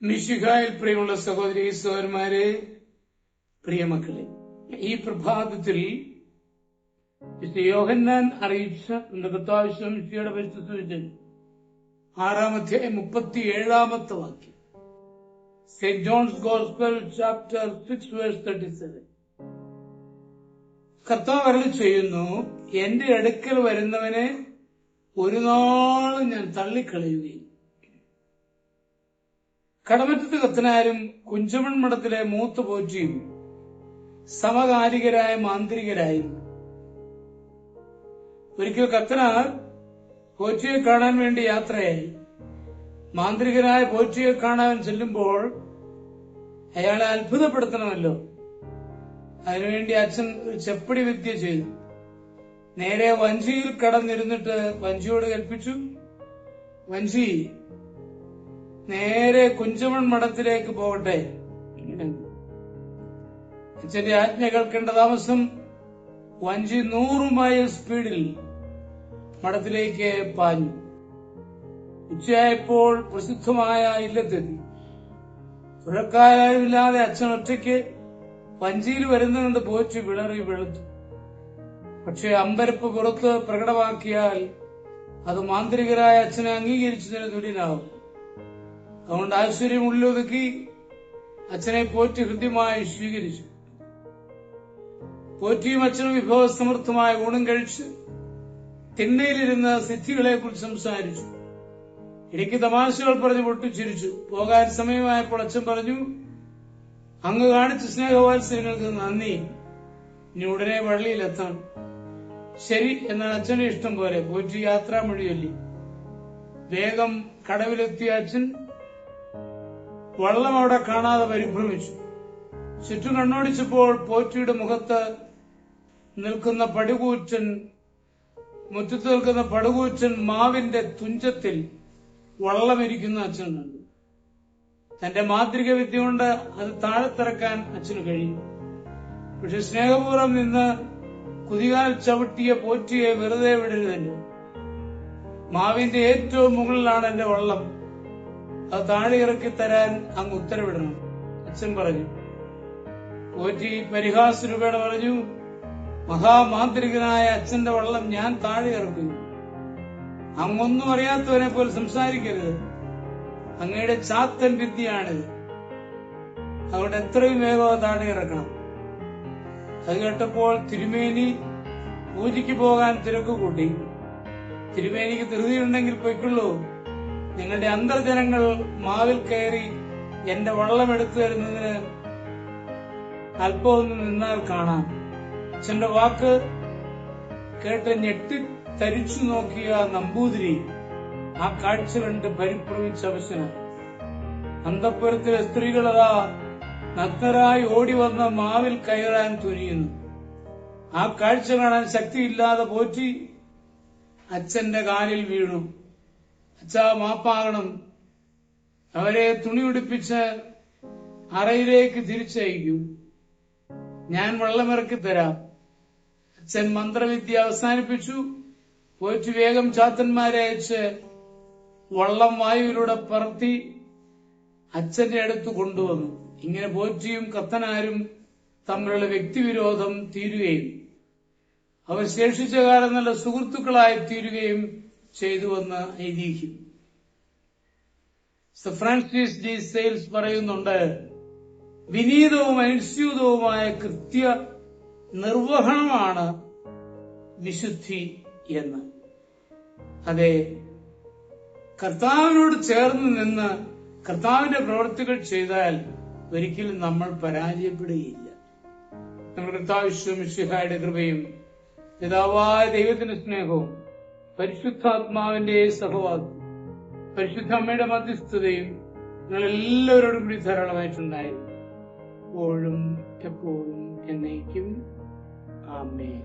മിശിഹായിൽ പ്രിയമുള്ള സഹോദരി സഹോദരന്മാരെ, പ്രിയമക്കളെ, ഈ പ്രഭാതത്തിൽ യോഹന്നാൻ അറിയിച്ച കർത്താവിന്റെ പരിശുദ്ധ സുവിശേഷം 6-37 വാക്യം. Saint John's gospel chapter 6:37. കർത്താവ് അരുളി ചെയ്യുന്നു, എന്റെ അടുക്കൽ വരുന്നവനെ ഒരു നാളും ഞാൻ തള്ളിക്കളയുകയും. കടമറ്റത്ത് കത്തനാരും കുഞ്ചമൺ മഠത്തിലെ മൂത്ത പോറ്റിയും സമകാലികരായ മാന്ത്രികരായിരുന്നു. ഒരിക്കൽ കത്തനാർ പോറ്റിയെ കാണാൻ വേണ്ടി യാത്രയായി. മാന്ത്രികനായ പോറ്റിയെ കാണാൻ ചെല്ലുമ്പോൾ അയാളെ അത്ഭുതപ്പെടുത്തണമല്ലോ. അതിനുവേണ്ടി അച്ഛൻ ഒരു ചെപ്പടി വിദ്യ ചെയ്തു. നേരെ വഞ്ചിയിൽ കടന്നിരുന്നിട്ട് വഞ്ചിയോട് കൽപ്പിച്ചു, വഞ്ചി നേരെ കുഞ്ചമൺ മഠത്തിലേക്ക് പോകട്ടെ. അച്ഛന്റെ ആജ്ഞ കേൾക്കേണ്ട താമസം വഞ്ചി 100 മൈൽ സ്പീഡിൽ മഠത്തിലേക്ക് പാഞ്ഞു. ഉച്ചയായപ്പോൾ പ്രസിദ്ധമായ ഇല്ലത്തെത്തി. തുഴക്കാരാരുമില്ലാതെ അച്ഛൻ ഒറ്റയ്ക്ക് വഞ്ചിയിൽ വരുന്നതുകൊണ്ട് പോറ്റി വിളറി വെളുത്തു. പക്ഷെ അമ്പരപ്പ് പുറത്ത് പ്രകടമാക്കിയാൽ അത് മാന്ത്രികരായ അച്ഛനെ അംഗീകരിച്ചതിന് തുല്യനാവും. അതുകൊണ്ട് ആശ്ചര്യം ഉള്ളൊതുക്കി അച്ഛനെ പോറ്റി ഹൃദ്യമായി സ്വീകരിച്ചു. പോറ്റിയും അച്ഛനും വിഭവസമൃദ്ധമായ ഊണും കഴിച്ച് തിണ്ണയിലിരുന്ന് സിദ്ധികളെ കുറിച്ച് സംസാരിച്ചു. ഇടയ്ക്ക് തമാശകൾ പറഞ്ഞ് പൊട്ടിച്ചിരിച്ചു. പോകാൻ സമയമായപ്പോൾ അച്ഛൻ പറഞ്ഞു, അങ്ങ് കാണിച്ച സ്നേഹവാത്സല്യങ്ങൾക്ക് നന്ദി, ഇനി ഉടനെ പള്ളിയിലെത്തണം. ശരി എന്നാണ് അച്ഛന്റെ ഇഷ്ടം പോലെ. പോറ്റി യാത്രാമൊഴി ചൊല്ലി. വേഗം കടവിലെത്തിയ അച്ഛൻ വള്ളം അവിടെ കാണാതെ പരിഭ്രമിച്ചു. ചുറ്റും കണ്ണോടിച്ചപ്പോൾ പോറ്റിയുടെ മുറ്റത്ത് നിൽക്കുന്ന പടുകൂറ്റൻ മാവിന്റെ തുഞ്ചത്തിൽ വള്ളമിരിക്കുന്ന അച്ഛൻ കണ്ടു. തന്റെ മാന്ത്രിക വിദ്യ കൊണ്ട് അത് താഴത്തിറക്കാൻ അച്ഛന് കഴിയും. പക്ഷെ സ്നേഹപൂർവ്വം നിന്ന് കുതികാൽ ചവിട്ടിയ പോറ്റിയെ വെറുതെ വിടരുതല്ലോ. മാവിന്റെ ഏറ്റവും മുകളിലാണ് എന്റെ വള്ളം, അത് താഴെ ഇറക്കി തരാൻ അങ്ങ് ഉത്തരവിടണം, അച്ഛൻ പറഞ്ഞു. പോറ്റി പരിഹാസരൂപേണ പറഞ്ഞു, മഹാമാന്ത്രികനായ അച്ഛന്റെ വള്ളം ഞാൻ താഴെ ഇറക്കുന്നു. അങ്ങൊന്നും അറിയാത്തവനെ പോലെ സംസാരിക്കരുത്. അങ്ങയുടെ ചാത്തൻ വിദ്യയാണിത്. അതുകൊണ്ട് എത്രയും വേഗം താഴെ ഇറക്കണം. അത് കേട്ടപ്പോൾ തിരുമേനി പൂജയ്ക്ക് പോകാൻ തിരക്ക് കൂട്ടി. തിരുമേനിക്ക് ധൃതിയുണ്ടെങ്കിൽ പൊയ്ക്കുള്ളൂ. നിങ്ങളുടെ അന്തർജനങ്ങൾ മാവിൽ കയറി എന്റെ വള്ളം എടുത്തു തരുന്നതിന് അല്പമൊന്ന് നിന്നാൽ കാണാം. അച്ഛന്റെ വാക്ക് കേട്ട് ഞെട്ടിത്തരിച്ചു നോക്കിയ നമ്പൂതിരി ആ കാഴ്ച കണ്ട് പരിഭ്രമിച്ച അവശനായി. അന്തഃപുരത്തിലെ സ്ത്രീകളതാ നഗ്നരായി ഓടി വന്ന മാവിൽ കയറാൻ തുനിയുന്നു. ആ കാഴ്ച കാണാൻ ശക്തിയില്ലാതെ പോറ്റി അച്ഛന്റെ കാലിൽ വീണു. അച്ഛാ, മാപ്പാകണം. അവരെ തുണി ഉടുപ്പിച്ച് അറയിലേക്ക് തിരിച്ചയക്കൂ. ഞാൻ വെള്ളമിറക്കി തരാം. അച്ഛൻ മന്ത്രവിദ്യ അവസാനിപ്പിച്ചു. പോറ്റി വേഗം ചാത്തന്മാരെ അയച്ച് വള്ളം വായുവിലൂടെ പറത്തി അച്ഛന്റെ അടുത്ത് കൊണ്ടുവന്നു. ഇങ്ങനെ പോറ്റിയും കത്തനാരും തമ്മിലുള്ള വ്യക്തിവിരോധം തീരുകയും അവർ ശേഷിച്ച കാലം നല്ല സുഹൃത്തുക്കളായി തീരുകയും ചെയ്തുവെന്ന് ഐതിഹ്യം. ഫ്രാൻസിസ് ഡി സെയിൽസ് പറയുന്നുണ്ട്, വിനീതവും അനുസ്യൂതവുമായ കൃത്യ നിർവഹണമാണ് വിശുദ്ധി എന്ന്. അതെ, കർത്താവിനോട് ചേർന്ന് നിന്ന് കർത്താവിന്റെ പ്രവൃത്തികൾ ചെയ്താൽ ഒരിക്കലും നമ്മൾ പരാജയപ്പെടുകയില്ല. നമ്മുടെ കർത്താവ് മിശിഹായുടെ കൃപയും പിതാവായ ദൈവത്തിന്റെ സ്നേഹവും പരിശുദ്ധാത്മാവിന്റെ സഹവാസവും പരിശുദ്ധ അമ്മയുടെ മധ്യസ്ഥതയും നിങ്ങളെല്ലാവരോടും കൂടി ധാരാളമായിട്ടുണ്ടായിരുന്നു, എപ്പോഴും എപ്പോഴും എന്നേക്കും. ആമേൻ.